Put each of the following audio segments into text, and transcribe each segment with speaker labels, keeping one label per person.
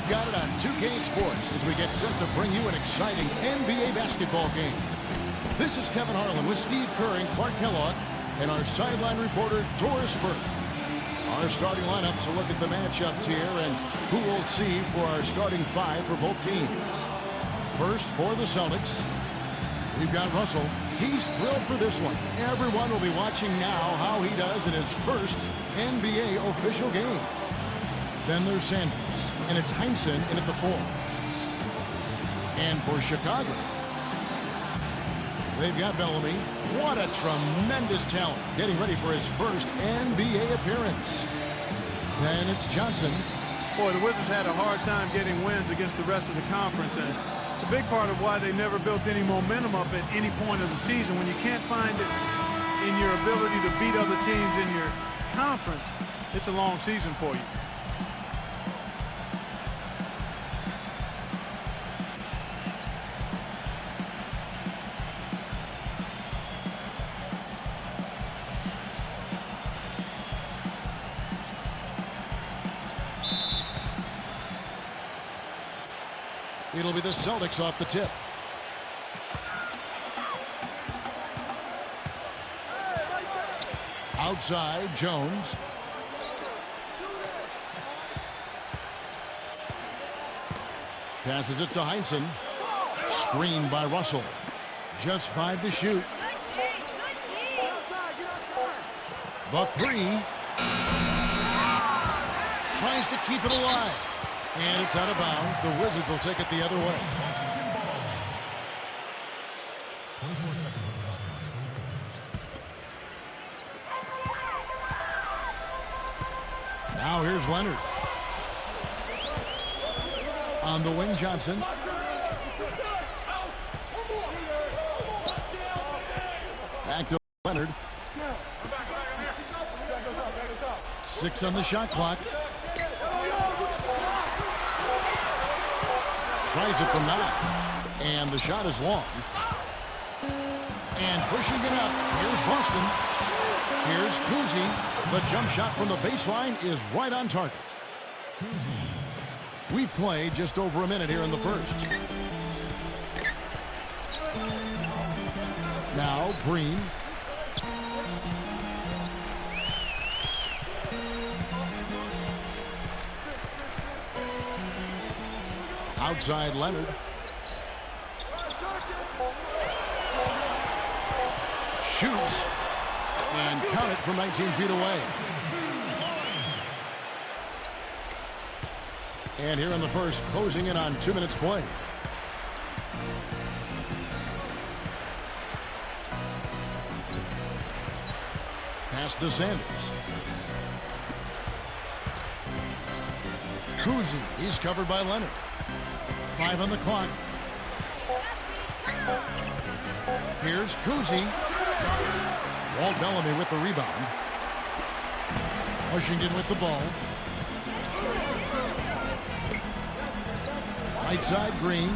Speaker 1: You've got it on 2K Sports as we get set to bring you an exciting NBA basketball game. This is Kevin Harlan with Steve Kerr and Clark Kellogg and our sideline reporter, Doris Burke. Our starting lineups will look at the matchups here and who we'll see for our starting five for both teams. First, for the Celtics, we've got Russell. He's thrilled for this one. Everyone will be watching now how he does in his first NBA official game. Then there's Sanders, and it's Heinsohn in at the 4. And for Chicago, they've got Bellamy. What a tremendous talent, getting ready for his first NBA appearance. Then it's Johnson.
Speaker 2: Boy, the Wizards had a hard time getting wins against the rest of the conference, and it's a big part of why they never built any momentum up at any point of the season. When you can't find it in your ability to beat other teams in your conference, it's a long season for you.
Speaker 1: It'll be the Celtics off the tip. Outside, Jones. Passes it to Heinsohn. Screened by Russell. Just 5 to shoot. The 3. Tries to keep it alive. And it's out of bounds. The Wizards will take it the other way. Now here's Leonard. On the wing, Johnson. Back to Leonard. 6 on the shot clock. Tries it from 9. And the shot is long. And pushing it up. Here's Boston. Here's Cousy. The jump shot from the baseline is right on target. We play just over a minute here in the first. Now Green. Outside Leonard. Shoots. And count it from 19 feet away. And here in the first, closing in on 2 minutes play. Pass to Sanders. Cousy. He's covered by Leonard. 5 on the clock. Here's Cousy. Walt Bellamy with the rebound. Washington with the ball. Right side, Green.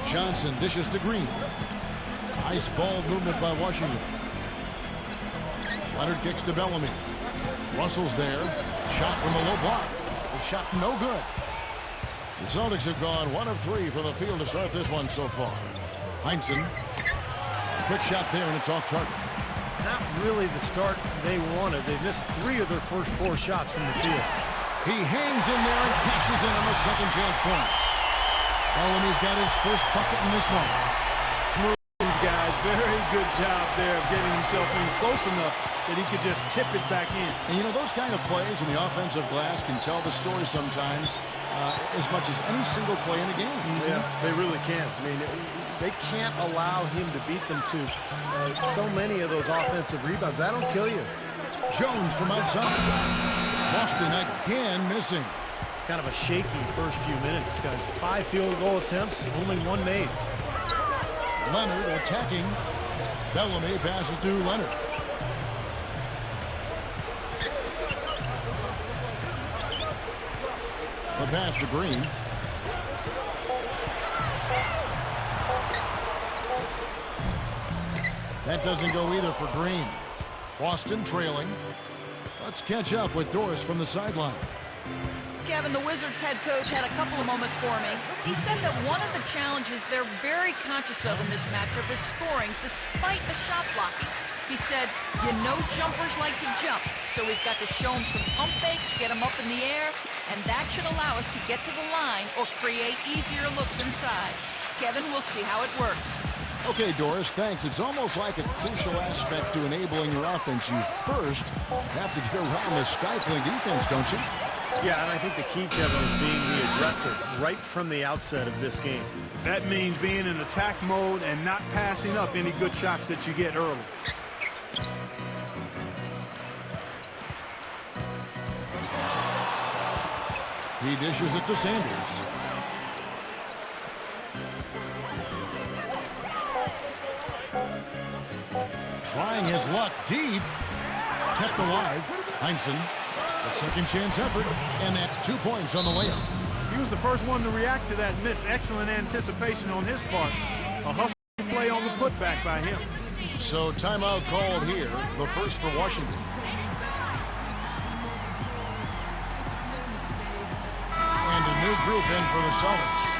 Speaker 1: Johnson dishes to Green. Nice ball movement by Washington. Leonard kicks to Bellamy. Russell's there. Shot from the low block. The shot no good. The Celtics have gone 1 of 3 from the field to start this one so far. Heinsohn. Quick shot there, and it's off target.
Speaker 3: Not really the start they wanted. They missed 3 of their first 4 shots from the field.
Speaker 1: He hangs in there and cashes in on the second chance points. Bellamy's got his first bucket in this one.
Speaker 2: Smooth, guys. Very good job there of getting himself in close enough that he could just tip it back in.
Speaker 1: And you know, those kind of plays in the offensive glass can tell the story sometimes as much as any single play in a game.
Speaker 3: Yeah, they really can. I mean, they can't allow him to beat them to so many of those offensive rebounds. That'll kill you.
Speaker 1: Jones from outside. Boston again missing.
Speaker 3: Kind of a shaky first few minutes, guys. 5 field goal attempts, only 1 made.
Speaker 1: Leonard attacking. Bellamy passes to Leonard. The pass to Green. That doesn't go either for Green. Boston trailing. Let's catch up with Doris from the sideline.
Speaker 4: Kevin, the Wizards head coach had a couple of moments for me. He said that one of the challenges they're very conscious of in this matchup is scoring despite the shot blocking. He said, you know jumpers like to jump, so we've got to show them some pump fakes, get them up in the air, and that should allow us to get to the line or create easier looks inside. Kevin, we'll see how it works.
Speaker 1: Okay, Doris, thanks. It's almost like a crucial aspect to enabling your offense. You first have to get around the stifling defense, don't you?
Speaker 3: Yeah, and I think the key, Kevin, is being the aggressor right from the outset of this game.
Speaker 2: That means being in attack mode and not passing up any good shots that you get early.
Speaker 1: He dishes it to Sanders. Trying his luck deep. Kept alive. Heinsohn. A second chance effort. And that's 2 points on the layup.
Speaker 2: He was the first one to react to that miss. Excellent anticipation on his part. A hustle play on the putback by him.
Speaker 1: So timeout called here. The first for Washington. And a new group in for the Celtics.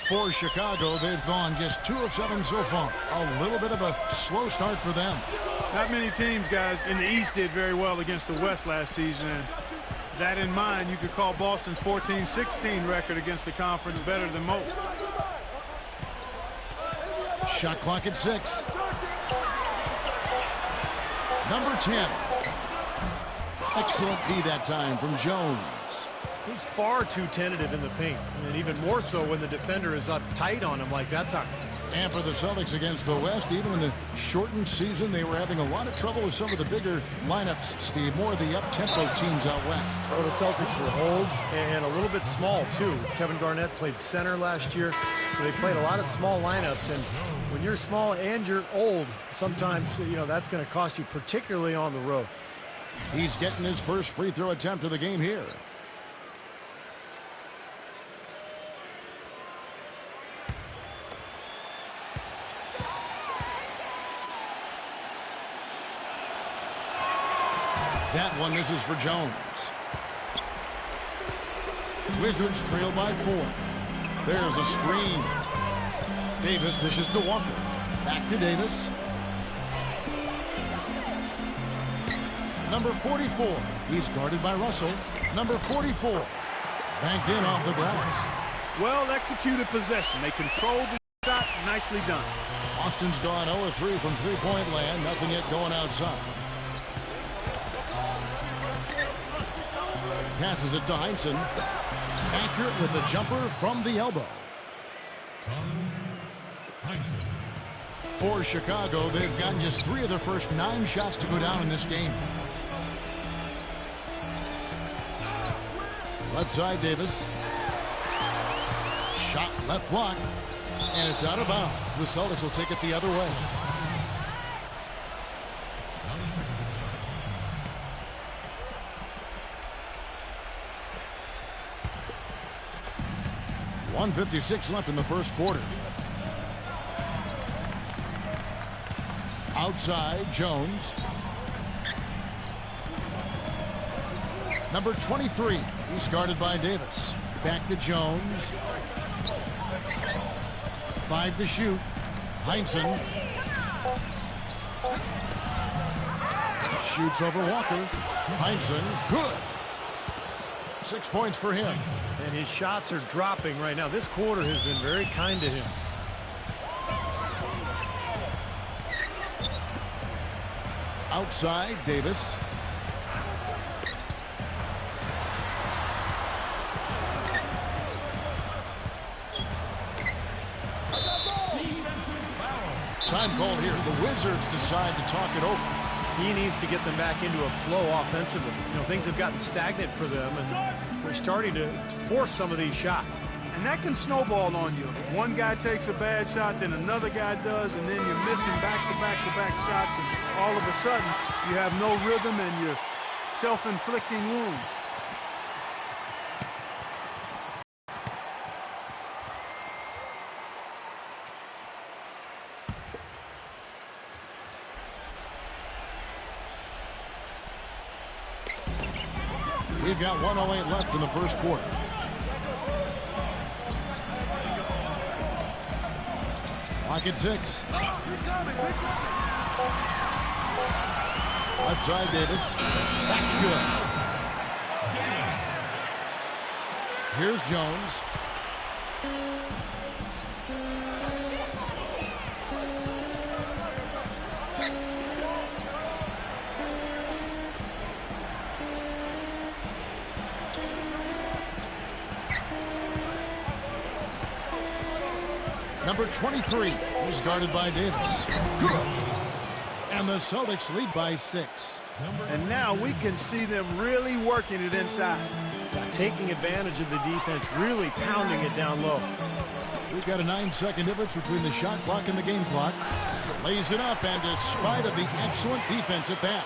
Speaker 1: For Chicago, they've gone just 2 of 7 so far. A little bit of a slow start for them.
Speaker 2: Not many teams, guys, in the East did very well against the West last season. And that in mind, you could call Boston's 14-16 record against the conference better than most.
Speaker 1: Shot clock at 6. Number 10. Excellent D that time from Jones.
Speaker 3: He's far too tentative in the paint, and even more so when the defender is up tight on him like that time.
Speaker 1: And for the Celtics against the West, even in the shortened season, they were having a lot of trouble with some of the bigger lineups, Steve. More of the up-tempo teams out west.
Speaker 3: Well, the Celtics were old and a little bit small, too. Kevin Garnett played center last year, so they played a lot of small lineups. And when you're small and you're old, sometimes, you know, that's going to cost you, particularly on the road.
Speaker 1: He's getting his first free throw attempt of the game here. That one misses for Jones. Wizards trail by 4. There's a screen. Davis dishes to Walker. Back to Davis. Number 44. He's guarded by Russell. Number 44. Banked in off the glass.
Speaker 2: Well executed possession. They controlled the shot. Nicely done.
Speaker 1: Austin's gone 0-3 from three-point land. Nothing yet going outside. Passes it to Heinsohn. Accurate with the jumper from the elbow. For Chicago, they've gotten just 3 of their first 9 shots to go down in this game. Left side, Davis. Shot left block. And it's out of bounds. The Celtics will take it the other way. .156 left in the first quarter. Outside, Jones. Number 23. He's guarded by Davis. Back to Jones. 5 to shoot. Heinsohn. Shoots over Walker. Heinsohn. Good. 6 points for him.
Speaker 3: And his shots are dropping right now. This quarter has been very kind to him.
Speaker 1: Outside, Davis. Time called here. The Wizards decide to talk it over.
Speaker 3: He needs to get them back into a flow offensively. You know, things have gotten stagnant for them, and they're starting to force some of these shots.
Speaker 2: And that can snowball on you. One guy takes a bad shot, then another guy does, and then you're missing back-to-back-to-back shots, and all of a sudden you have no rhythm and you're self-inflicting wounds.
Speaker 1: We've got 1:08 left in the first quarter. Clock at 6. Left side, Davis. That's good. Here's Jones. Number 23 is guarded by Davis. Good. And the Celtics lead by 6.
Speaker 2: And now we can see them really working it inside.
Speaker 3: Taking advantage of the defense, really pounding it down low.
Speaker 1: We've got a 9-second difference between the shot clock and the game clock. Lays it up, and despite of the excellent defense at that.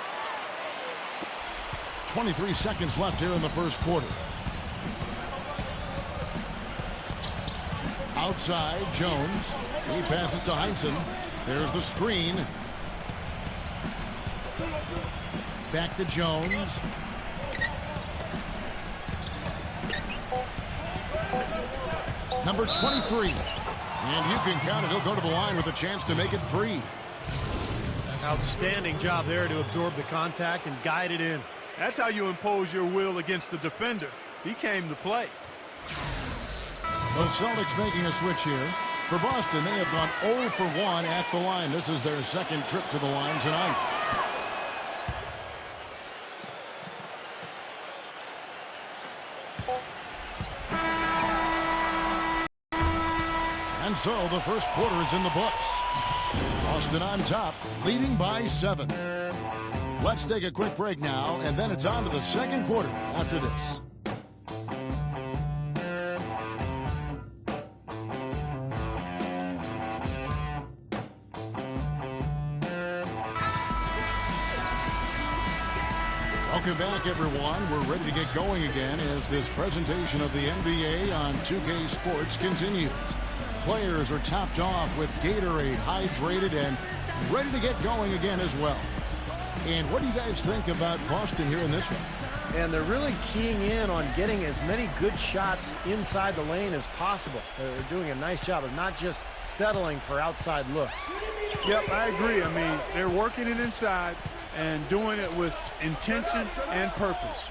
Speaker 1: 23 seconds left here in the first quarter. Outside, Jones. He passes to Heinsohn. There's the screen. Back to Jones. Number 23. And you can count it. He'll go to the line with a chance to make it 3.
Speaker 3: Outstanding job there to absorb the contact and guide it in.
Speaker 2: That's how you impose your will against the defender. He came to play.
Speaker 1: The Celtics making a switch here. For Boston, they have gone 0 for 1 at the line. This is their second trip to the line tonight. And so the first quarter is in the books. Boston on top, leading by 7. Let's take a quick break now, and then it's on to the second quarter after this. Welcome back, everyone. We're ready to get going again as this presentation of the NBA on 2K Sports continues. Players are topped off with Gatorade, hydrated, and ready to get going again as well. And what do you guys think about Boston here in this one?
Speaker 3: And they're really keying in on getting as many good shots inside the lane as possible. They're doing a nice job of not just settling for outside looks.
Speaker 2: Yep, I agree. I mean, they're working it inside and doing it with intention and purpose.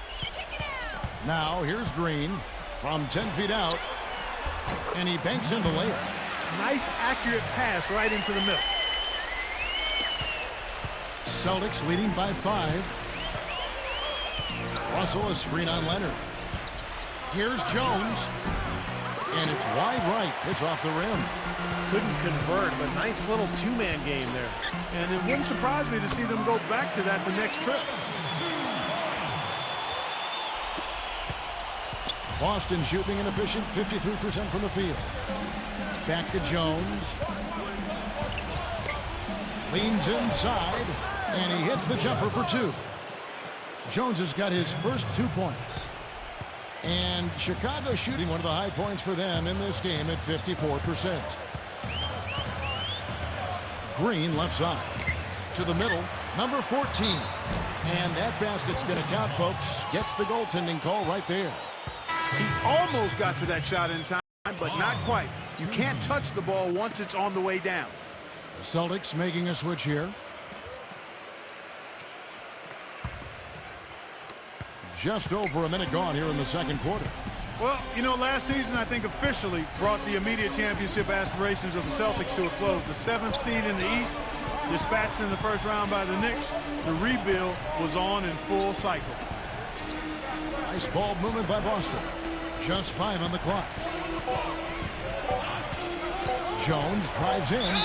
Speaker 1: Now, here's Green from 10 feet out, and he banks in the layup.
Speaker 2: Nice, accurate pass right into the middle.
Speaker 1: Celtics leading by 5. Russell, a screen on Leonard. Here's Jones, and it's wide right. It's off the rim.
Speaker 3: Couldn't convert, but nice little two-man game there.
Speaker 2: And it wouldn't surprise me to see them go back to that the next trip.
Speaker 1: Boston shooting an efficient 53% from the field. Back to Jones. Leans inside, and he hits the jumper for 2. Jones has got his first 2 points. And Chicago shooting one of the high points for them in this game at 54%. Green left side. To the middle, number 14. And that basket's going to count, folks. Gets the goaltending call right there.
Speaker 2: He almost got to that shot in time, but not quite. You can't touch the ball once it's on the way down.
Speaker 1: The Celtics making a switch here. Just over a minute gone here in the second quarter.
Speaker 2: Well, you know, last season, I think officially brought the immediate championship aspirations of the Celtics to a close. The 7th seed in the East, dispatched in the first round by the Knicks. The rebuild was on in full cycle.
Speaker 1: Nice ball movement by Boston. Just 5 on the clock. Jones drives in.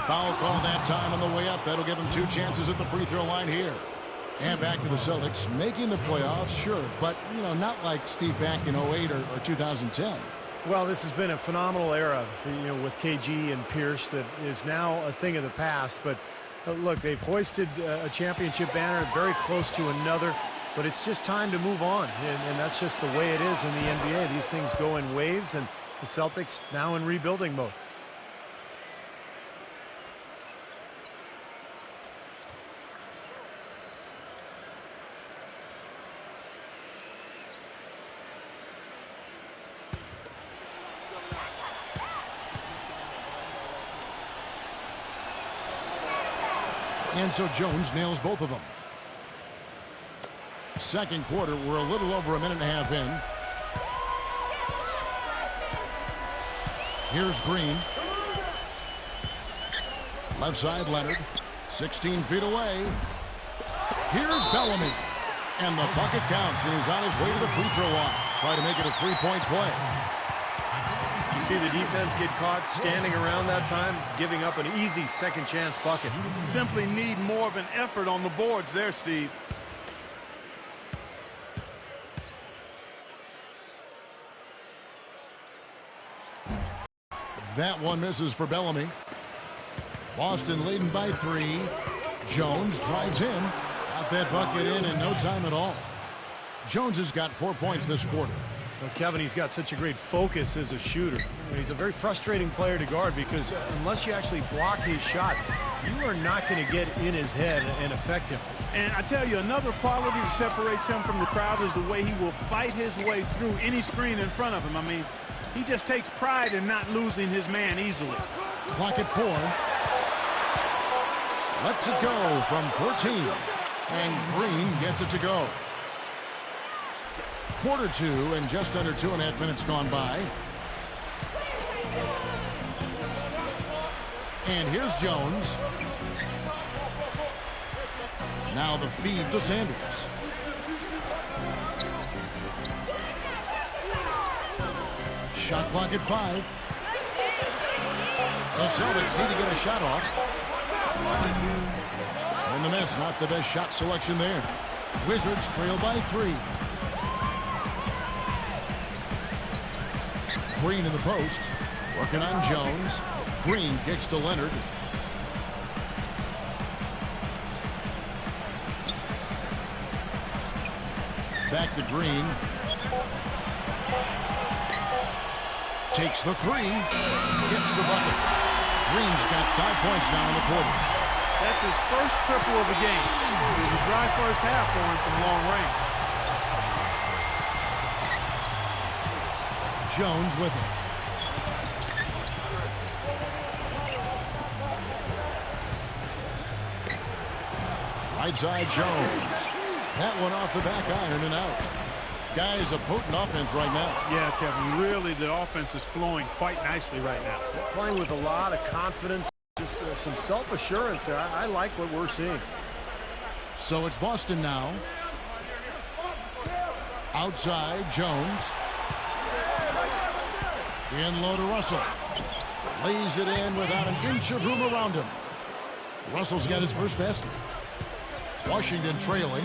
Speaker 1: Foul call that time on the way up. That'll give him 2 chances at the free throw line here. And back to the Celtics, making the playoffs, sure, but, you know, not like Steve back in 08 or 2010.
Speaker 3: Well, this has been a phenomenal era, with KG and Pierce that is now a thing of the past. But look, they've hoisted a championship banner very close to another, but it's just time to move on. And that's just the way it is in the NBA. These things go in waves, and the Celtics now in rebuilding mode.
Speaker 1: And so Jones nails both of them. Second quarter, we're a little over a minute and a half in. Here's Green. Left side, Leonard. 16 feet away. Here's Bellamy. And the bucket counts, and he's on his way to the free throw line. Try to make it a three-point play.
Speaker 3: You see the defense get caught standing around that time, giving up an easy second chance bucket.
Speaker 2: Simply need more of an effort on the boards there, Steve.
Speaker 1: That one misses for Bellamy. Boston leading by 3. Jones drives in. Got that bucket in no time at all. Jones has got 4 points this quarter.
Speaker 3: Well, Kevin, he's got such a great focus as a shooter. He's a very frustrating player to guard because unless you actually block his shot, you are not going to get in his head and affect him.
Speaker 2: And I tell you, another quality that separates him from the crowd is the way he will fight his way through any screen in front of him. I mean, he just takes pride in not losing his man easily.
Speaker 1: Clock at 4. Lets it go from 14. And Green gets it to go. Quarter 2 and just under 2.5 minutes gone by. And here's Jones. Now the feed to Sanders. Shot clock at 5. The Celtics need to get a shot off. And the miss, not the best shot selection there. Wizards trail by 3. Green in the post, working on Jones. Green kicks to Leonard. Back to Green. Takes the 3. Gets the bucket. Green's got 5 points now in the quarter.
Speaker 2: That's his first triple of the game. It was a dry first half for him from long range.
Speaker 1: Jones with it. Right side, Jones. That one off the back iron and out. Guys, a potent offense right now.
Speaker 2: Yeah, Kevin, really the offense is flowing quite nicely right now.
Speaker 3: Playing with a lot of confidence, just some self-assurance there. I like what we're seeing.
Speaker 1: So it's Boston now. Outside, Jones. In low to Russell. Lays it in without an inch of room around him. Russell's got his first basket. Washington trailing.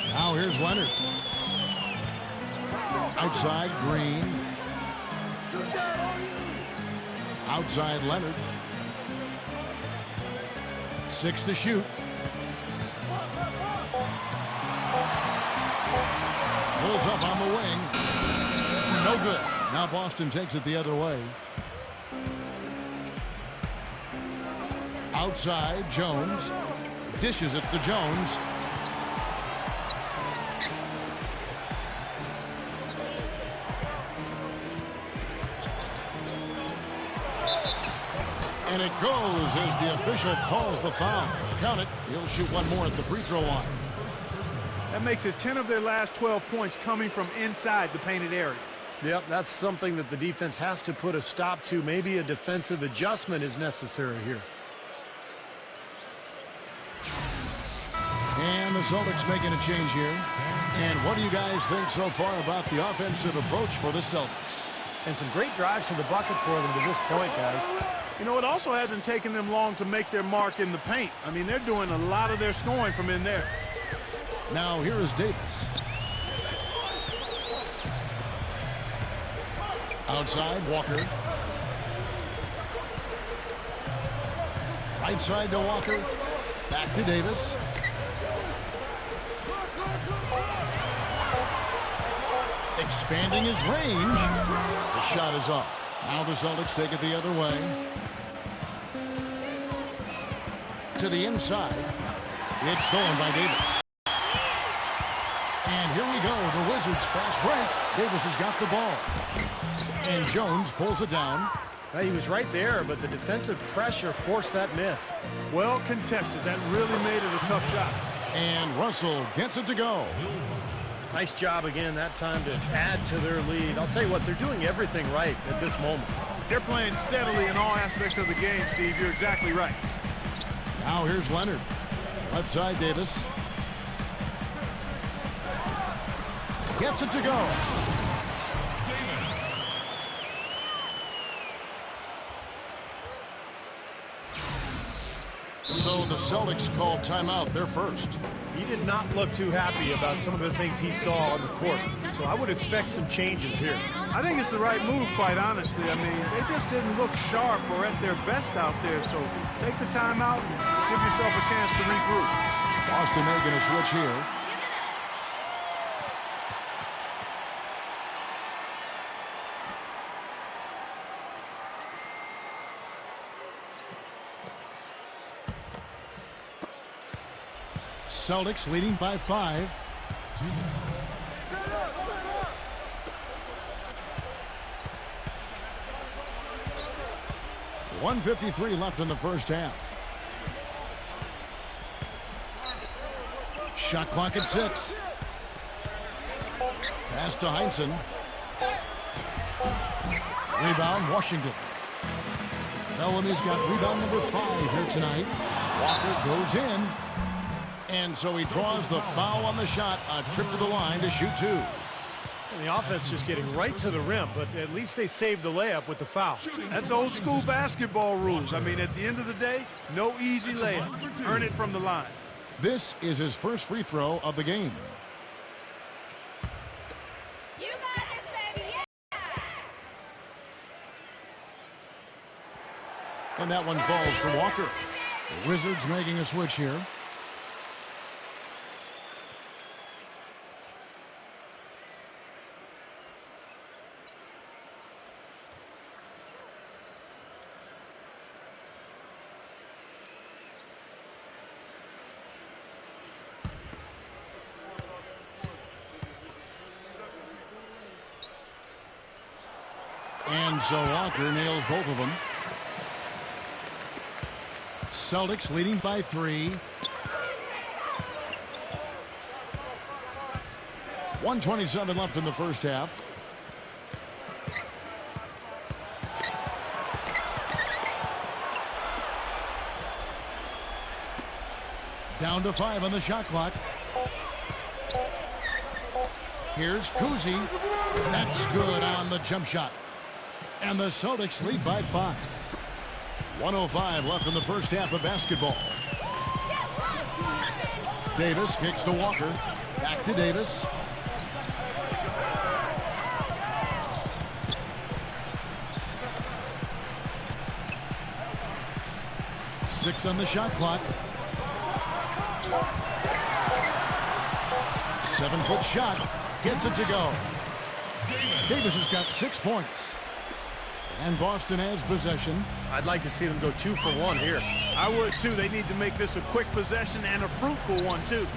Speaker 1: Now here's Leonard. Outside, Green. Outside, Leonard. 6 to shoot. Pulls up on the wing. No good. Now Boston takes it the other way. Outside, Jones. Dishes it to Jones. And it goes as the official calls the foul. Count it. He'll shoot one more at the free throw line.
Speaker 2: That makes it 10 of their last 12 points coming from inside the painted area.
Speaker 3: Yep, that's something that the defense has to put a stop to. Maybe a defensive adjustment is necessary here.
Speaker 1: And the Celtics making a change here. And what do you guys think so far about the offensive approach for the Celtics?
Speaker 3: And some great drives to the bucket for them to this point, guys.
Speaker 2: You know, it also hasn't taken them long to make their mark in the paint. I mean, they're doing a lot of their scoring from in there.
Speaker 1: Now here is Davis. Outside, Walker. Right side to Walker. Back to Davis. Expanding his range. The shot is off. Now the Celtics take it the other way. To the inside. It's stolen by Davis. And here we go. The Wizards fast break. Davis has got the ball. And Jones pulls it down.
Speaker 3: He was right there, but the defensive pressure forced that miss.
Speaker 2: Well contested. That really made it a tough shot.
Speaker 1: And Russell gets it to go.
Speaker 3: Nice job again that time to add to their lead. I'll tell you what, they're doing everything right at this moment.
Speaker 2: They're playing steadily in all aspects of the game, Steve. You're exactly right.
Speaker 1: Now here's Leonard. Left side, Davis. Gets it to go. So the Celtics called timeout. They're first.
Speaker 3: He did not look too happy about some of the things he saw on the court. So I would expect some changes here.
Speaker 2: I think it's the right move, quite honestly. I mean, they just didn't look sharp or at their best out there. So take the timeout and give yourself a chance to regroup.
Speaker 1: Boston making a switch here. Celtics leading by 5. .153 left in the first half. Shot clock at 6. Pass to Heinsohn. Rebound, Washington. Bellamy's got rebound number 5 here tonight. Walker goes in. And so he draws the foul on the shot. A trip to the line to shoot 2.
Speaker 3: And the offense just getting right to the rim, but at least they saved the layup with the foul.
Speaker 2: That's old school basketball rules. I mean, at the end of the day, no easy layup. Earn it from the line.
Speaker 1: This is his first free throw of the game.
Speaker 5: You got it, baby. Yeah.
Speaker 1: And that one falls for Walker. The Wizards making a switch here. And so Walker nails both of them. Celtics leading by 3. 1:27 left in the first half. Down to 5 on the shot clock. Here's Cousy. That's good on the jump shot. And the Celtics lead by 5. 1:05 left in the first half of basketball. Davis kicks to Walker. Back to Davis. Six on the shot clock. 7-foot shot. Gets it to go. Davis has got 6 points. And Boston has possession.
Speaker 3: I'd like to see them go 2 for 1 here.
Speaker 2: I would too. They need to make this a quick possession and a fruitful one too.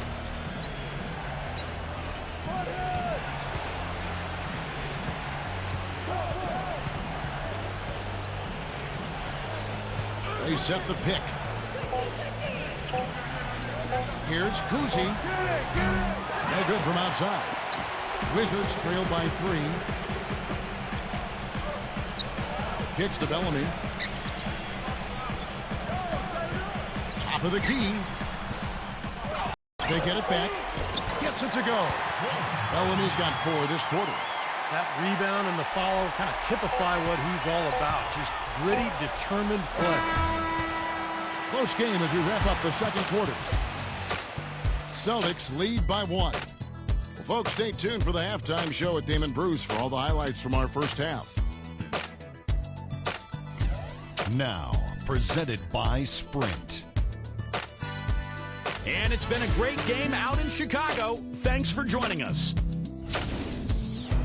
Speaker 1: They set the pick. Here's Cousy. No good from outside. Wizards trail by 3. Kicks to Bellamy. Top of the key. They get it back. Gets it to go. Bellamy's got 4 this quarter.
Speaker 3: That rebound and the foul kind of typify what he's all about. Just gritty, determined play.
Speaker 1: Close game as we wrap up the second quarter. Celtics lead by 1. Well, folks, stay tuned for the halftime show at Damon Bruce for all the highlights from our first half. Now, presented by Sprint.
Speaker 6: And it's been a great game out in Chicago. Thanks for joining us.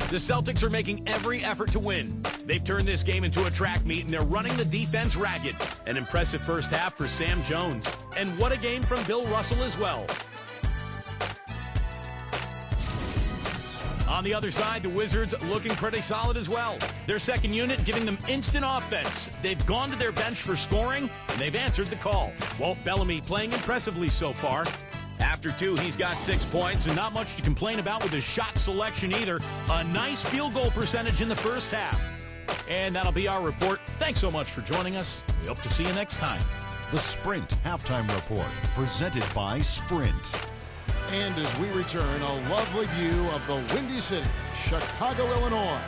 Speaker 6: The Celtics are making every effort to win. They've turned this game into a track meet, and they're running the defense ragged. An impressive first half for Sam Jones. And what a game from Bill Russell as well. On the other side, the Wizards looking pretty solid as well. Their second unit giving them instant offense. They've gone to their bench for scoring, and they've answered the call. Walt Bellamy playing impressively so far. After 2, he's got 6 points, and not much to complain about with his shot selection either. A nice field goal percentage in the first half. And that'll be our report. Thanks so much for joining us. We hope to see you next time.
Speaker 1: The Sprint Halftime Report, presented by Sprint. And as we return, a lovely view of the Windy City, Chicago, Illinois.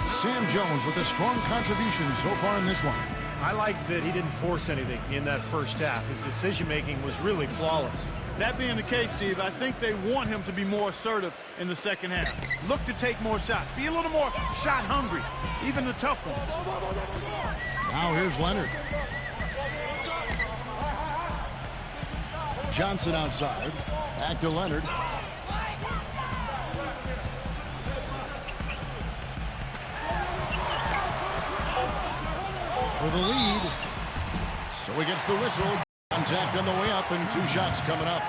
Speaker 1: Sam Jones with a strong contribution so far in this one.
Speaker 3: I like that he didn't force anything in that first half. His decision-making was really flawless.
Speaker 2: That being the case, Steve, I think they want him to be more assertive in the second half. Look to take more shots. Be a little more shot hungry, even the tough ones.
Speaker 1: Now here's Leonard. Johnson outside. Back to Leonard. For the lead. So he gets the whistle. Contact on the way up and 2 shots coming up.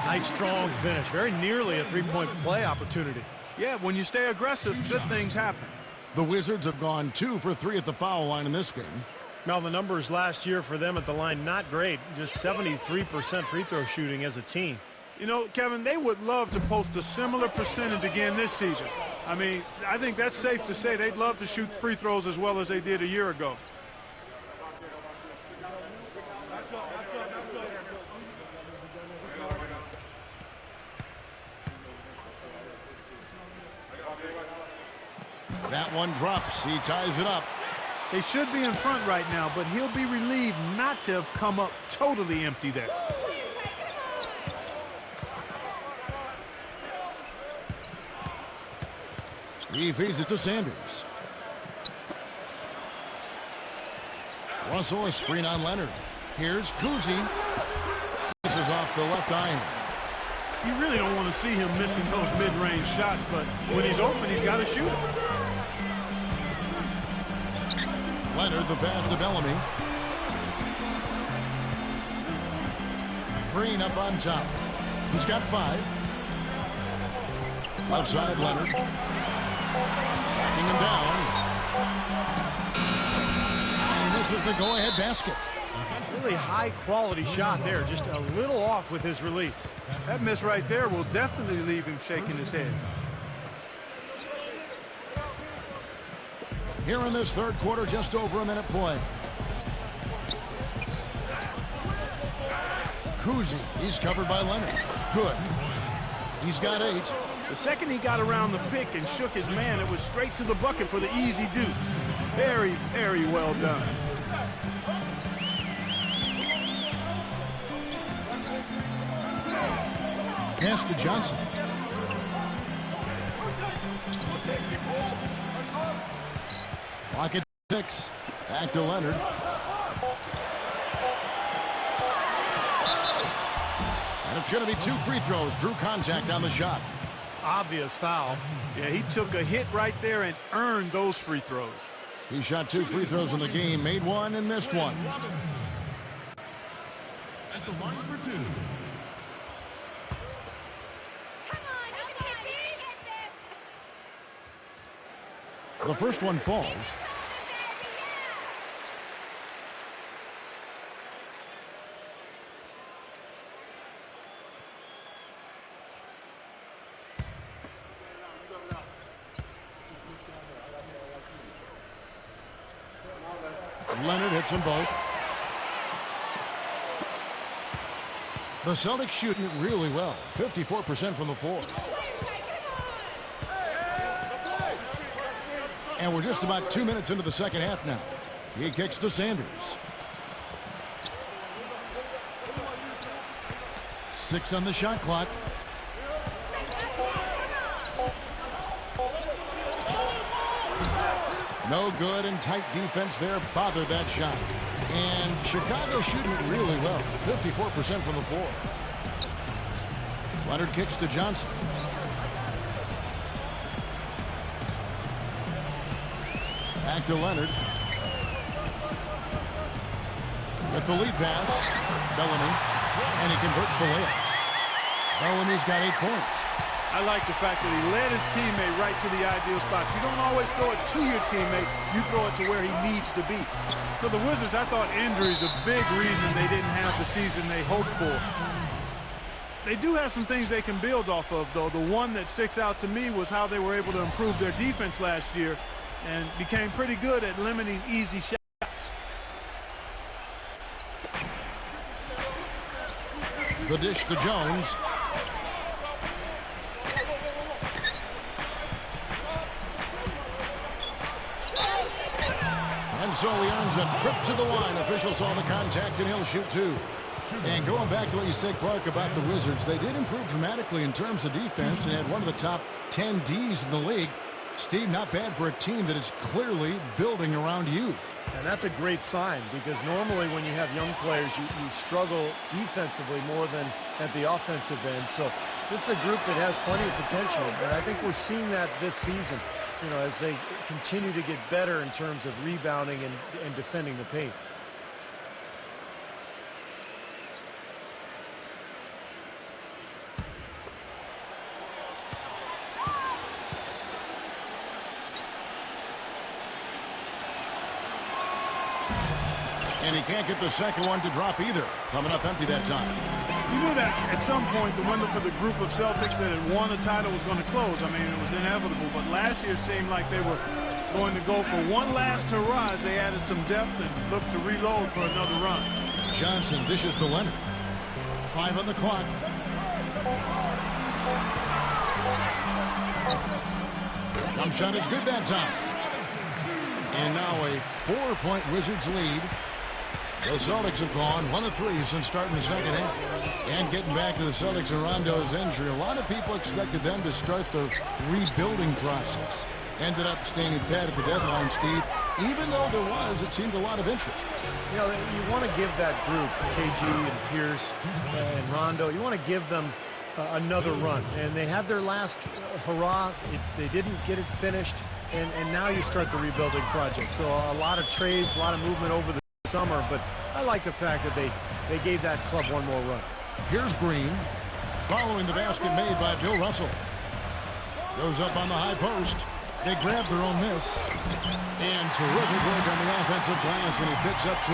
Speaker 3: Nice strong finish. Very nearly a three-point play opportunity.
Speaker 2: Yeah, when you stay aggressive, good things happen.
Speaker 1: The Wizards have gone 2 for 3 at the foul line in this game.
Speaker 3: Now, the numbers last year for them at the line, not great. Just 73% free throw shooting as a team.
Speaker 2: You know, Kevin, they would love to post a similar percentage again this season. I mean, I think that's safe to say they'd love to shoot free throws as well as they did a year ago.
Speaker 1: That one drops. He ties it up.
Speaker 2: They should be in front right now, but he'll be relieved not to have come up totally empty there.
Speaker 1: He feeds it to Sanders. Russell, a screen on Leonard. Here's Cousy. This is off the left iron.
Speaker 2: You really don't want to see him missing those mid-range shots, but when he's open, he's got to shoot it.
Speaker 1: Leonard, the pass to Bellamy. Green up on top. He's got 5. Outside Leonard. Backing him down. And this is the go-ahead basket.
Speaker 3: Really high-quality shot there. Just a little off with his release.
Speaker 2: That miss right there will definitely leave him shaking his head.
Speaker 1: Here in this third quarter, just over a minute play. Cousy, he's covered by Leonard. Good. He's got 8.
Speaker 2: The second he got around the pick and shook his man, it was straight to the bucket for the easy deuce. Very, very well done.
Speaker 1: Pass to Johnson. Clock at 6. Back to Leonard. And it's going to be 2 free throws. Drew contact on the shot.
Speaker 3: Obvious foul.
Speaker 2: Yeah, he took a hit right there and earned those free throws.
Speaker 1: He shot 2 free throws in the game, made 1 and missed 1.
Speaker 7: At the line for 2.
Speaker 1: The first one falls. Leonard hits them both. The Celtics shooting it really well. 54% from the floor. And we're just about 2 minutes into the second half now. He kicks to Sanders. 6 on the shot clock. No good, and tight defense there bothered that shot. And Chicago shooting it really well. 54% from the floor. Leonard kicks to Johnson. Back to Leonard. With the lead pass, Bellamy, and he converts the layup. Bellamy's got 8 points.
Speaker 2: I like the fact that he led his teammate right to the ideal spot. You don't always throw it to your teammate. You throw it to where he needs to be. For the Wizards, I thought injury is a big reason they didn't have the season they hoped for. They do have some things they can build off of, though. The one that sticks out to me was how they were able to improve their defense last year and became pretty good at limiting easy shots.
Speaker 1: The dish to Jones. And so he earns a trip to the line. Officials saw the contact, and he'll shoot 2. And going back to what you said, Clark, about the Wizards, they did improve dramatically in terms of defense and had one of the top 10 Ds in the league. Steve, not bad for a team that is clearly building around youth.
Speaker 3: And that's a great sign, because normally when you have young players, you struggle defensively more than at the offensive end. So this is a group that has plenty of potential, and I think we're seeing that this season, you know, as they continue to get better in terms of rebounding and defending the paint.
Speaker 1: And he can't get the second one to drop either. Coming up empty that time.
Speaker 2: You knew that at some point the window for the group of Celtics that had won a title was going to close. I mean, it was inevitable. But last year it seemed like they were going to go for one last hurrah as they added some depth and looked to reload for another run.
Speaker 1: Johnson dishes to Leonard. 5 on the clock. Jump shot is good that time. And now a 4-point Wizards lead. The Celtics have gone 1 of 3 since starting the second half. And getting back to the Celtics and Rondo's injury, a lot of people expected them to start the rebuilding process. Ended up standing pat at the deadline, Steve. Even though there was, it seemed, a lot of interest.
Speaker 3: You know, you want to give that group, KG and Pierce and Rondo, you want to give them another run. And they had their last hurrah. They didn't get it finished. And now you start the rebuilding project. So a lot of trades, a lot of movement over the summer. But I like the fact that they gave that club one more run.
Speaker 1: Here's Green, following the basket made by Bill Russell. Goes up on the high post. They grab their own miss. And terrific work on the offensive glass, and he picks up 2.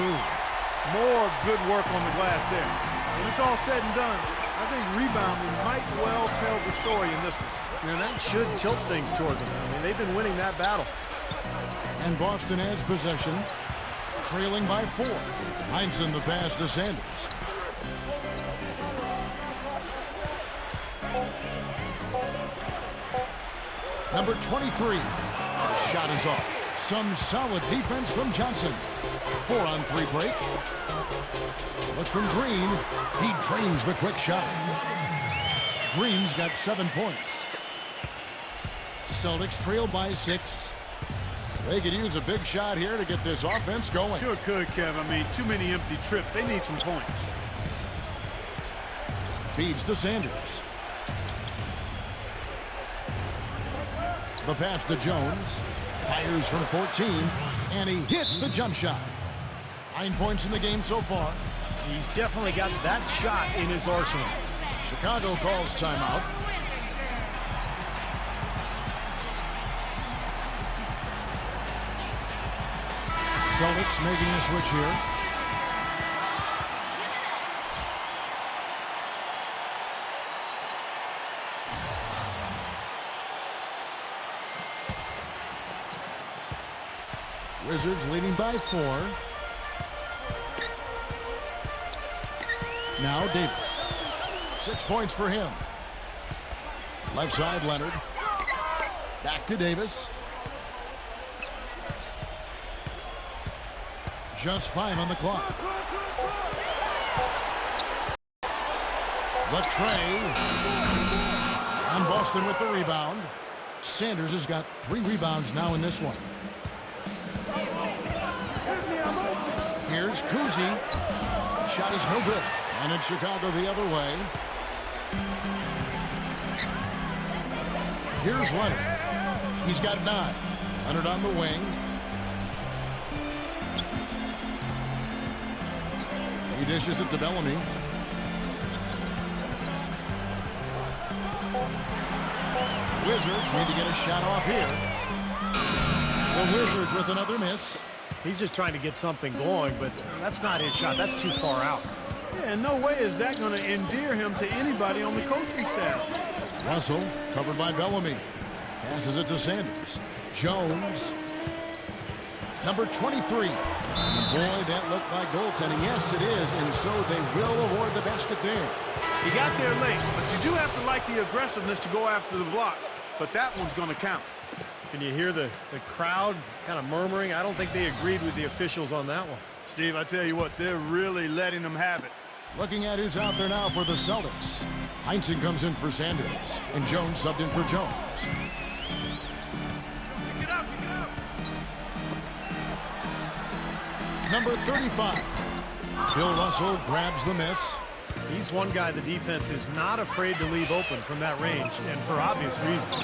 Speaker 2: More good work on the glass there. When it's all said and done, I think rebounding might well tell the story in this one.
Speaker 3: And that should tilt things toward them. I mean, they've been winning that battle.
Speaker 1: And Boston has possession, trailing by 4. Heinsohn the pass to Sanders. Number 23. Shot is off. Some solid defense from Johnson. 4-on-3 break. Look from Green. He drains the quick shot. Green's got 7 points. Celtics trail by 6. They could use a big shot here to get this offense going.
Speaker 2: Sure could, Kev. I mean, too many empty trips. They need some points.
Speaker 1: Feeds to Sanders. The pass to Jones. Fires from 14. And he hits the jump shot. 9 points in the game so far.
Speaker 3: He's definitely got that shot in his arsenal.
Speaker 1: Chicago calls timeout. Celtics making a switch here. Wizards leading by 4. Now Davis. 6 points for him. Left side, Leonard. Back to Davis. Just 5 on the clock. The tray. And Boston with the rebound. Sanders has got 3 rebounds now in this one. Cousy. Shot is no good. And it's Chicago the other way. Here's Leonard. He's got 9. Leonard on the wing. He dishes it to Bellamy. Wizards need to get a shot off here. The Wizards with another miss.
Speaker 3: He's just trying to get something going, but that's not his shot. That's too far out.
Speaker 2: Yeah, in no way is that going to endear him to anybody on the coaching staff.
Speaker 1: Russell covered by Bellamy. Passes it to Sanders. Jones. Number 23. And boy, that looked like goaltending. Yes, it is. And so they will award the basket there.
Speaker 2: He got there late, but you do have to like the aggressiveness to go after the block. But that one's going to count.
Speaker 3: Can you hear the crowd kind of murmuring? I don't think they agreed with the officials on that one.
Speaker 2: Steve, I tell you what, they're really letting them have it.
Speaker 1: Looking at who's out there now for the Celtics. Heinsohn comes in for Sanders. And Jones subbed in for Jones. Number 35. Bill Russell grabs the miss.
Speaker 3: He's one guy the defense is not afraid to leave open from that range, and for obvious reasons.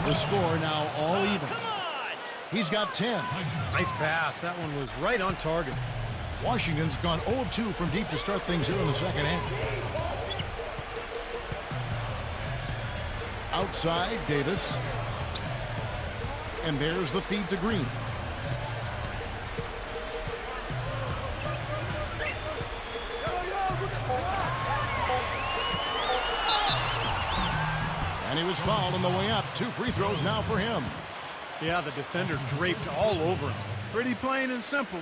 Speaker 1: The score now all even. He's got 10.
Speaker 3: Nice pass. That one was right on target.
Speaker 1: Washington's gone 0 of 2 from deep to start things here in the second half. Outside, Davis. And there's the feed to Green. And he was fouled on the way up. 2 free throws now for him.
Speaker 3: Yeah, the defender draped all over him.
Speaker 2: Pretty plain and simple.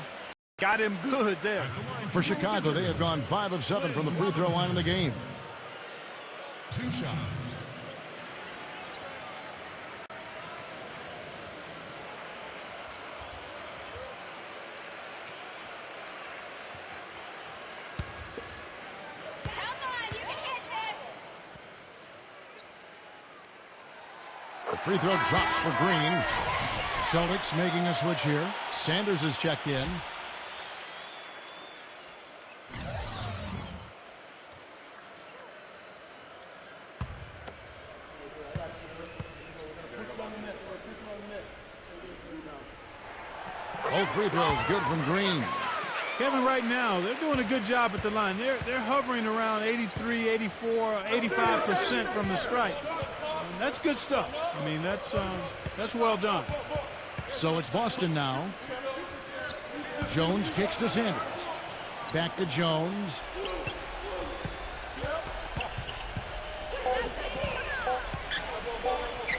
Speaker 2: Got him good there.
Speaker 1: For Chicago, they have gone 5 of 7 from the free throw line in the game.
Speaker 7: 2 shots.
Speaker 1: The free throw drops for Green. Celtics making a switch here. Sanders is checked in. Both free throws good from Green.
Speaker 2: Kevin, right now, they're doing a good job at the line. They're hovering around 83, 84, 85% from the stripe. That's good stuff. I mean, that's well done.
Speaker 1: So it's Boston now. Jones kicks to Sanders. Back to Jones.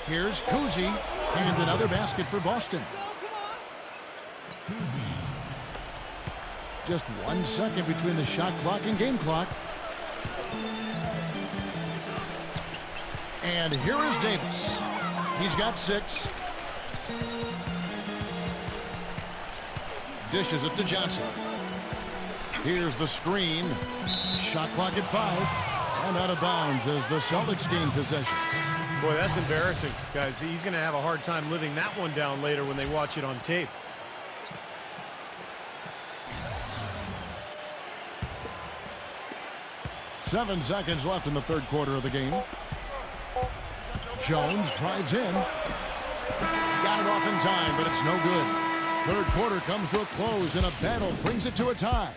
Speaker 1: Here's Cousy. And another basket for Boston. Just 1 second between the shot clock and game clock. And here is Davis. He's got 6. Dishes it to Johnson. Here's the screen. Shot clock at 5. And out of bounds as the Celtics gain possession.
Speaker 3: Boy, that's embarrassing, guys. He's going to have a hard time living that one down later when they watch it on tape.
Speaker 1: Seven seconds left in the third quarter of the game. Jones drives in. Got it off in time, but it's no good. Third quarter comes to a close, and a battle brings it to a tie.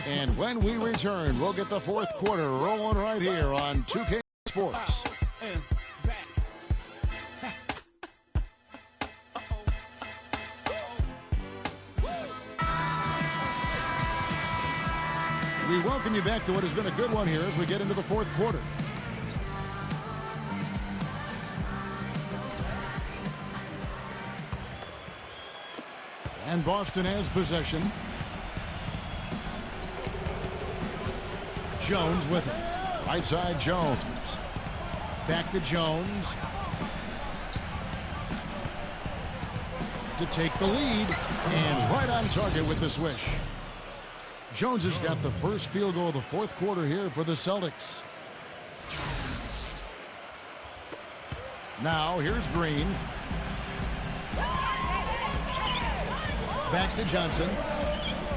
Speaker 1: And when we return, we'll get the fourth quarter rolling right here on 2K Sports. We welcome you back to what has been a good one here as we get into the fourth quarter. And Boston has possession. Jones with it. Right side, Jones. Back to Jones. To take the lead. And right on target with the swish. Jones has got the first field goal of the fourth quarter here for the Celtics. Now, here's Green. Back to Johnson.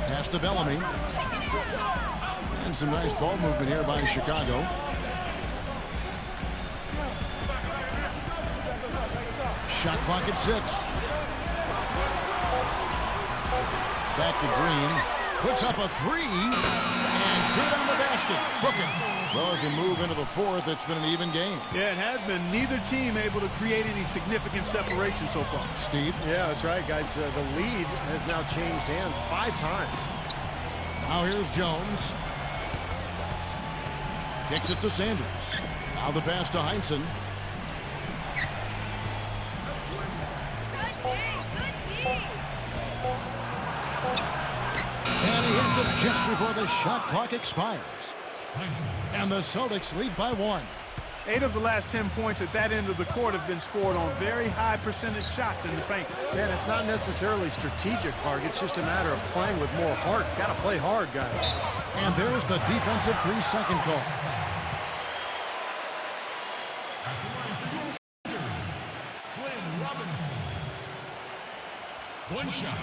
Speaker 1: Pass to Bellamy. some nice ball movement here by Chicago. Shot clock at 6. Back to Green. Puts up a 3. And good on the basket. Book it. Well, as we move into the fourth, it's been an even game.
Speaker 2: Yeah, it has been. Neither team able to create any significant separation so far.
Speaker 1: Steve?
Speaker 3: Yeah, that's right, guys. The lead has now changed hands 5 times.
Speaker 1: Now here's Jones. Kicks it to Sanders. Now the pass to Heinsohn. And he hits it just before the shot clock expires. And the Celtics lead by 1.
Speaker 2: 8 of the last 10 points at that end of the court have been scored on very high percentage shots in the paint.
Speaker 3: Man, it's not necessarily strategic, Clark. It's just a matter of playing with more heart. Got to play hard, guys.
Speaker 1: And there's the defensive 3-second call.
Speaker 7: Flynn Robinson. 1 shot.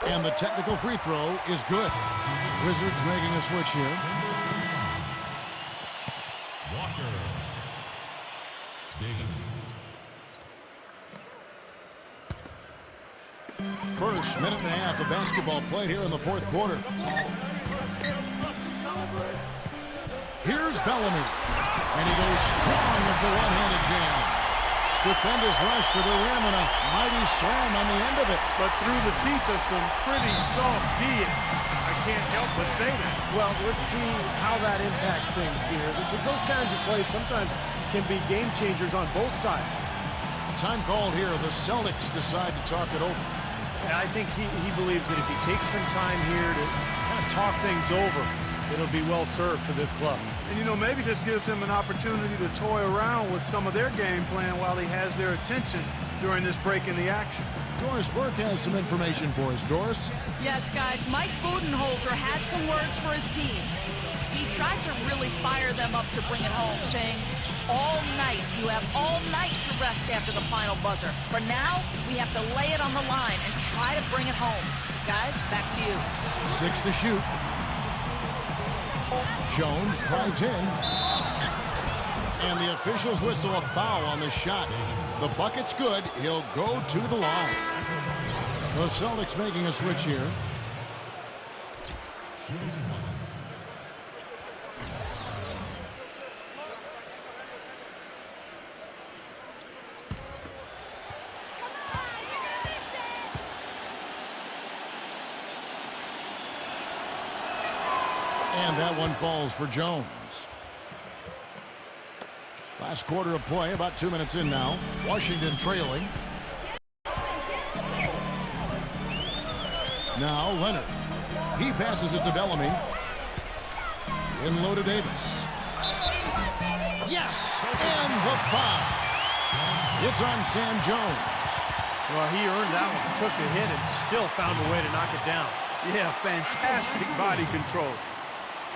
Speaker 1: And the technical free throw is good. Wizards making a switch here.
Speaker 7: Walker. Davis.
Speaker 1: First minute and a half of basketball played here in the fourth quarter. Here's Bellamy. And he goes strong with the one-handed jam. Stupendous rush to the rim and a mighty slam on the end of it.
Speaker 2: But through the teeth of some pretty soft D. I can't help but say that.
Speaker 3: Well, let's see how that impacts things here, because those kinds of plays sometimes can be game changers on both sides.
Speaker 1: Time called here. The Celtics decide to talk it over.
Speaker 3: And I think he believes that if he takes some time here to kind of talk things over, it'll be well served for this club.
Speaker 2: And, you know, maybe this gives him an opportunity to toy around with some of their game plan while he has their attention during this break in the action.
Speaker 1: Doris Burke has some information for us. Doris?
Speaker 4: Yes, guys, Mike Budenholzer had some words for his team. He tried to really fire them up to bring it home, saying, all night, you have all night to rest after the final buzzer. For now, we have to lay it on the line and try to bring it home. Guys, back to you.
Speaker 1: 6 to shoot. Jones drives in. And the officials whistle a foul on the shot. The bucket's good. He'll go to the line. The Celtics making a switch here. And that one falls for Jones. Last quarter of play, about 2 minutes in now. Washington trailing. Now Leonard. He passes it to Bellamy. In low to Davis. Yes! And the foul. It's on Sam Jones.
Speaker 3: Well, he earned that one. Took the hit and still found a way to knock it down.
Speaker 2: Yeah, fantastic body control.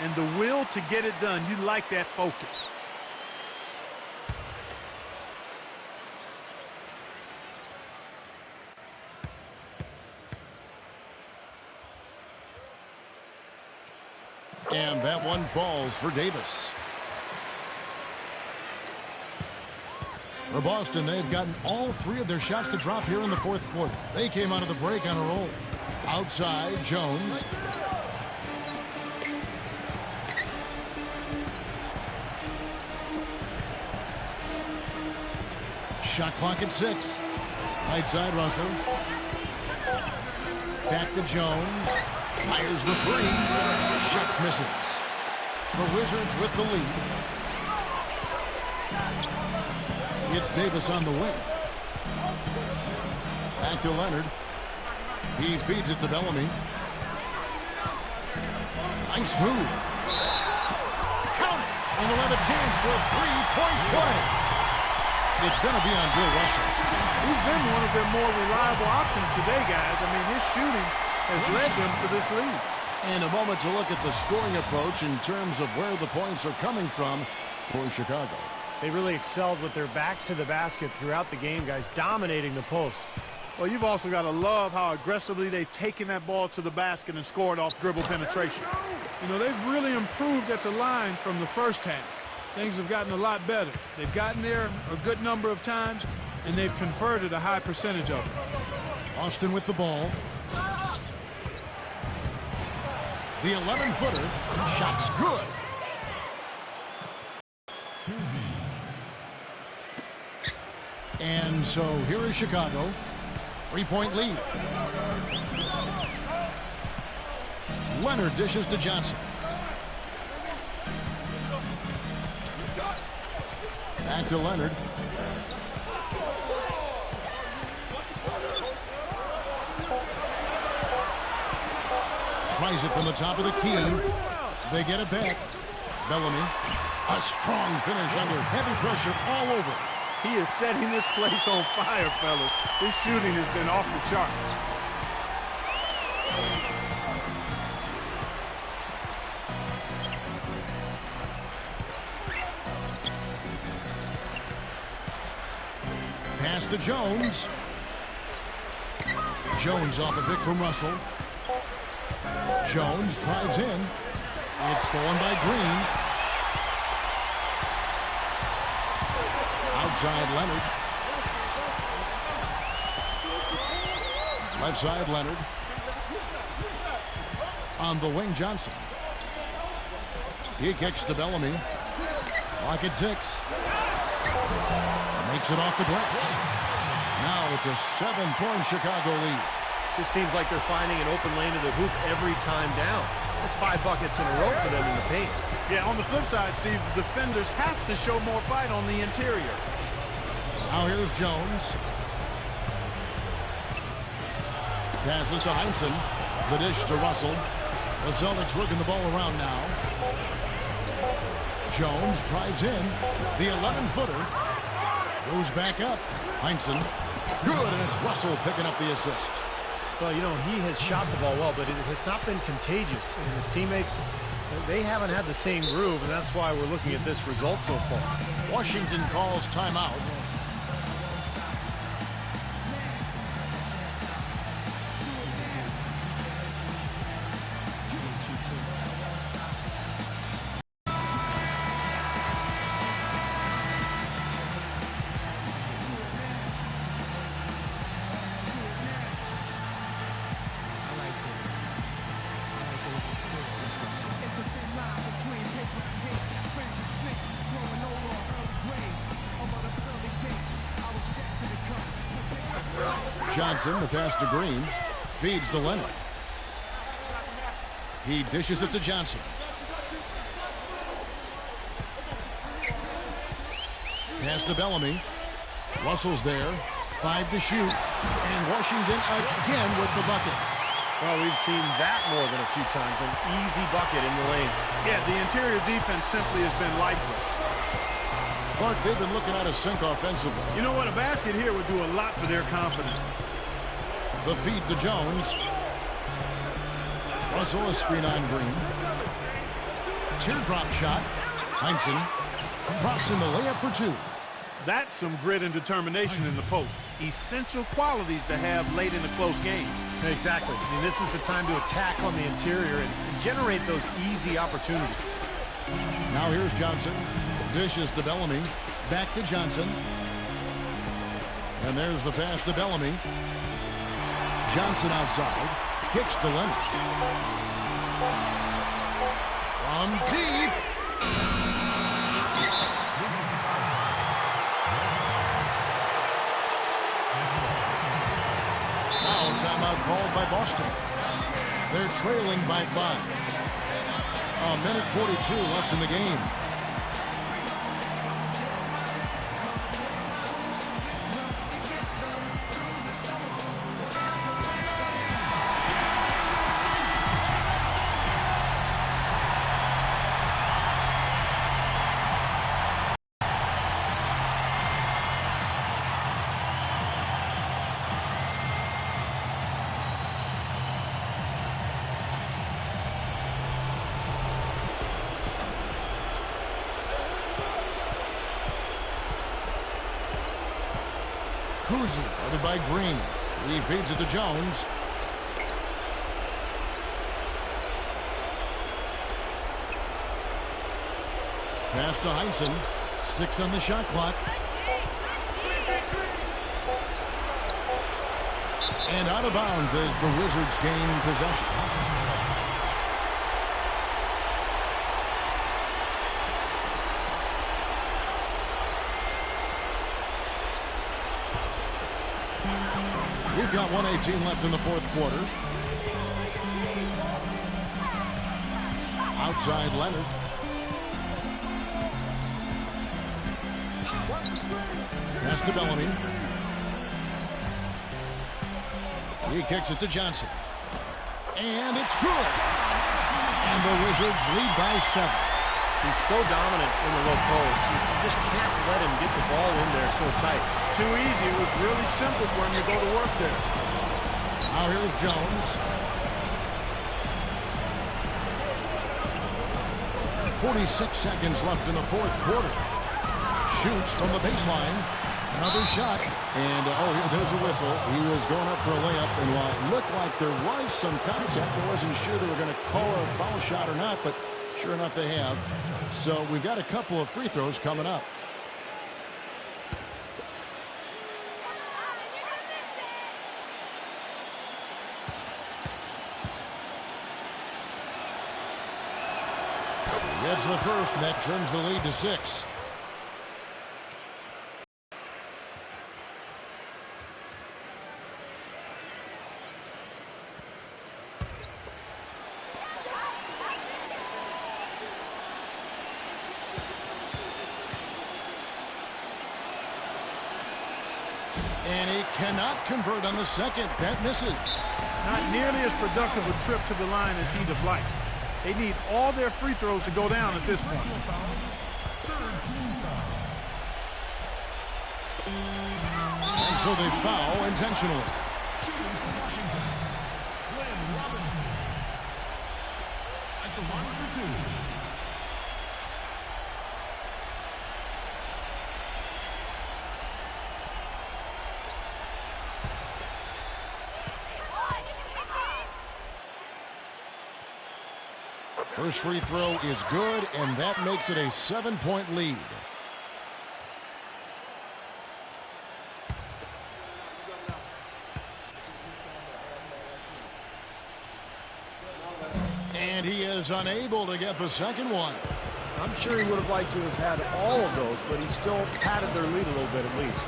Speaker 2: And the will to get it done. You like that focus.
Speaker 1: And that one falls for Davis. For Boston, they've gotten all 3 of their shots to drop here in the fourth quarter. They came out of the break on a roll. Outside, Jones. Shot clock at 6. Right side, Russell. Back to Jones. Fires the 3. Shot misses. The Wizards with the lead. It's Davis on the wing. Back to Leonard. He feeds it to Bellamy. Nice move. Count it. And they'll have a chance for a 3-point play. It's going to be on Bill Russell.
Speaker 2: He's been one of their more reliable options today, guys. I mean, his shooting has led them to this lead.
Speaker 1: And a moment to look at the scoring approach in terms of where the points are coming from for Chicago.
Speaker 3: They really excelled with their backs to the basket throughout the game, guys, dominating the post.
Speaker 2: Well, you've also got to love how aggressively they've taken that ball to the basket and scored off dribble penetration. You know, they've really improved at the line from the first half. Things have gotten a lot better. They've gotten there a good number of times, and they've converted a high percentage of it.
Speaker 1: Austin with the ball. The 11-footer. Shot's good. And so here is Chicago. 3-point lead. Leonard dishes to Johnson. Back to Leonard. Tries it from the top of the key. They get it back. Bellamy. A strong finish under heavy pressure all over.
Speaker 2: He is setting this place on fire, fellas. His shooting has been off the charts.
Speaker 1: Pass to Jones. Jones off a pick from Russell. Jones drives in. It's stolen by Green. Outside Leonard. Left side Leonard. On the wing Johnson. He kicks to Bellamy. Clock at 6. Makes it off the glass. Now it's a 7-point Chicago lead.
Speaker 3: Just seems like they're finding an open lane to the hoop every time down. That's 5 buckets in a row for them in the paint.
Speaker 2: Yeah, on the flip side, Steve, the defenders have to show more fight on the interior.
Speaker 1: Now here's Jones. Passes to Heinsohn. The dish to Russell. The Celtics working the ball around now. Jones drives in. The 11-footer. Goes back up. Heinsohn. Good, and it's Russell picking up the assist.
Speaker 3: Well, you know, he has shot the ball well, but it has not been contagious. And his teammates, they haven't had the same groove, and that's why we're looking at this result so far.
Speaker 1: Washington calls timeout. Johnson, the pass to Green, feeds to Leonard. He dishes it to Johnson. Pass to Bellamy. Russell's there. 5 to shoot. And Washington again with the bucket.
Speaker 3: Well, we've seen that more than a few times. An easy bucket in the lane.
Speaker 2: Yeah, the interior defense simply has been lifeless.
Speaker 1: Clark, they've been looking out of sync offensively.
Speaker 2: You know what? A basket here would do a lot for their confidence.
Speaker 1: The feed to Jones. Russell a screen on Green. Teardrop shot. Heinsohn drops in the layup for 2.
Speaker 2: That's some grit and determination in the post. Essential qualities to have late in a close game.
Speaker 3: Exactly. I mean, this is the time to attack on the interior and generate those easy opportunities.
Speaker 1: Now here's Johnson. Dishes to Bellamy. Back to Johnson. And there's the pass to Bellamy. Johnson outside. Kicks to Leonard. From deep. Now timeout called by Boston. They're trailing by 5. A minute 42 left in the game. Kuzi, guarded by Green. He feeds it to Jones. Pass to Heinsohn. 6 on the shot clock. And out of bounds as the Wizards gain possession. We've got 1:18 left in the fourth quarter. Outside Leonard. Pass to Bellamy. He kicks it to Johnson. And it's good. And the Wizards lead by 7.
Speaker 3: He's so dominant in the low post. You just can't let him get the ball in there so tight.
Speaker 2: Too easy. It was really simple for him to go to work there.
Speaker 1: Now here's Jones. 46 seconds left in the fourth quarter. Shoots from the baseline. Another shot. And, there's a whistle. He was going up for a layup. And while it looked like there was some contact, I wasn't sure they were going to call a foul shot or not, but sure enough they have. So we've got a couple of free throws coming up. Gets the first, and that turns the lead to 6. And he cannot convert on the second. That misses.
Speaker 2: Not nearly as productive a trip to the line as he'd have liked. They need all their free throws to go down at this point.
Speaker 1: And so they foul intentionally.
Speaker 7: Washington. Glenn Robinson. At the line for 2.
Speaker 1: First free throw is good, and that makes it a 7-point lead. And he is unable to get the second one.
Speaker 3: I'm sure he would have liked to have had all of those, but he still padded their lead a little bit at least.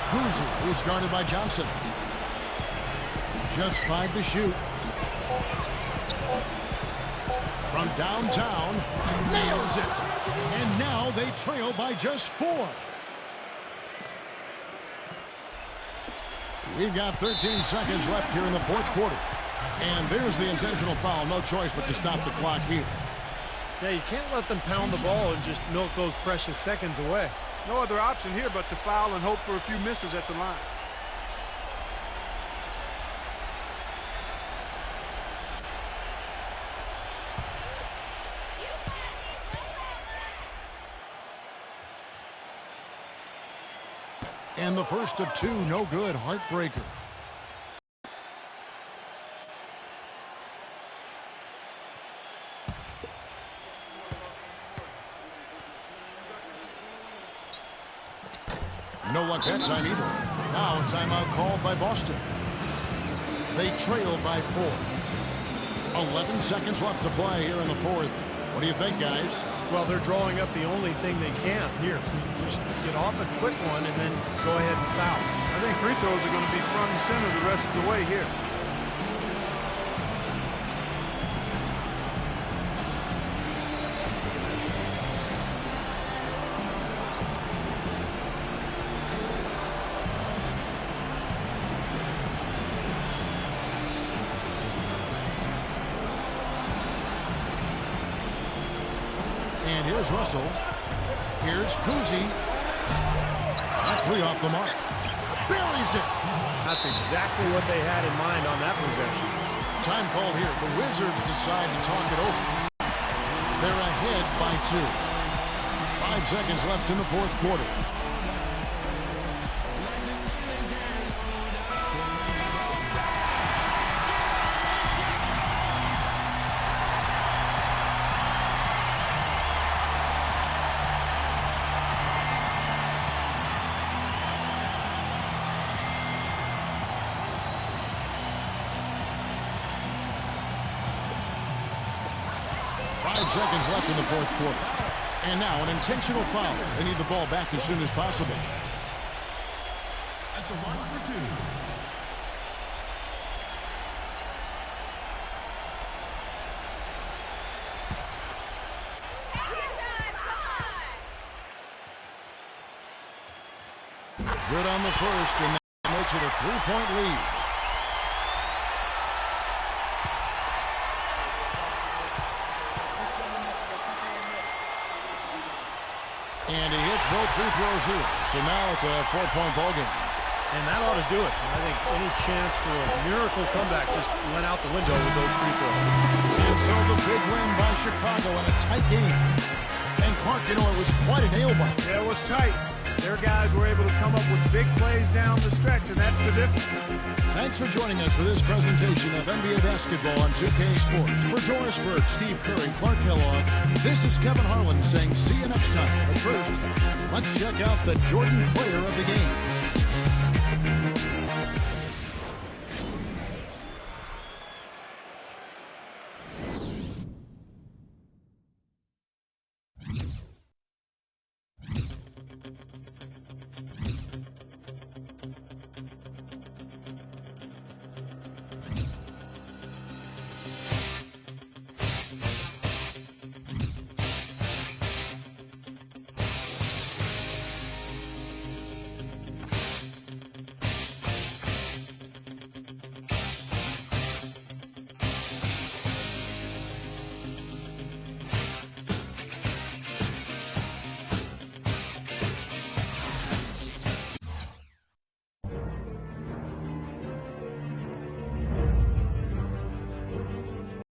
Speaker 1: Kuzi is guarded by Johnson. Just 5 to shoot. From downtown, nails it. And now they trail by just 4. We've got 13 seconds left here in the fourth quarter. And there's the intentional foul. No choice but to stop the clock here.
Speaker 3: Yeah, you can't let them pound the ball and just milk those precious seconds away.
Speaker 2: No other option here but to foul and hope for a few misses at the line.
Speaker 1: And the first of 2, no good. Heartbreaker. No luck that time either. Now a timeout called by Boston. They trail by 4. 11 seconds left to play here in the fourth. What do you think, guys?
Speaker 3: Well, they're drawing up the only thing they can. Here, just get off a quick one and then go ahead and foul.
Speaker 2: I think free throws are going to be front and center the rest of the way here.
Speaker 1: And here's Russell. Here's Kuzi. That 3 off the mark. Buries it.
Speaker 3: That's exactly what they had in mind on that possession.
Speaker 1: Time called here. The Wizards decide to talk it over. They're ahead by 2. 5 seconds left in the fourth quarter. Seconds left in the fourth quarter. And now an intentional foul. They need the ball back as soon as possible.
Speaker 7: At the line for 2.
Speaker 1: Good on the first, and that makes it a 3-point lead. And he hits both free throws here. So now it's a 4-point ball game.
Speaker 3: And that ought to do it. I think any chance for a miracle comeback just went out the window with those free throws.
Speaker 1: And so the big win by Chicago in a tight game. And Clark, you know, it was quite a nail-biter.
Speaker 2: Yeah, it was tight. Their guys were able to come up with big plays down the stretch, and that's the difference.
Speaker 1: Thanks for joining us for this presentation of NBA basketball on 2K Sports. For Doris Burke, Steve Kerr, and Clark Kellogg, this is Kevin Harlan saying see you next time. But first, let's check out the Jordan player of the game.